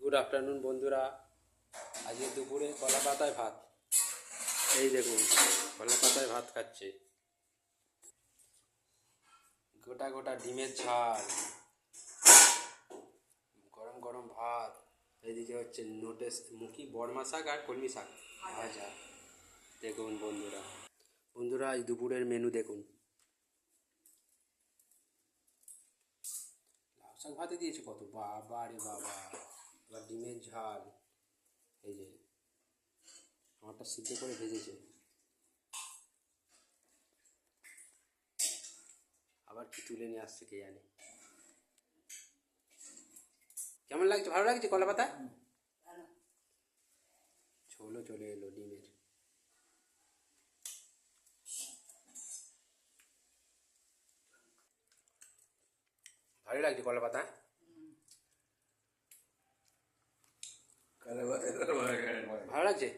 Good afternoon বন্ধুরা। আজকে দুপুরে কলা পাতায় ভাত। এই দেখুন, কলা পাতায় ভাত খাচ্ছে। গোটা গোটা ডিমের ঝাল, গরম গরম ভাত। এইদিকে হচ্ছে নোটে মুখি বড়মা শাক আর কলমি শাক ভাজা। দেখুন বন্ধুরা, আজ দুপুরের মেনু দেখুন। লাউ শাক ভাতে দিয়েছে কত, বাবা রে বাবা। এবার ডিমের ঝাল, এই যে আমারটা সিদ্ধ করে ভেজেছে। আবার কি তুলে নিয়ে আসছে কে জানে। কেমন লাগছে? ভালো লাগছে কলা পাতা? ঝোলও চলে এলো ডিমের। ভালো লাগছে কলা পাতা? ভালো লাগছে।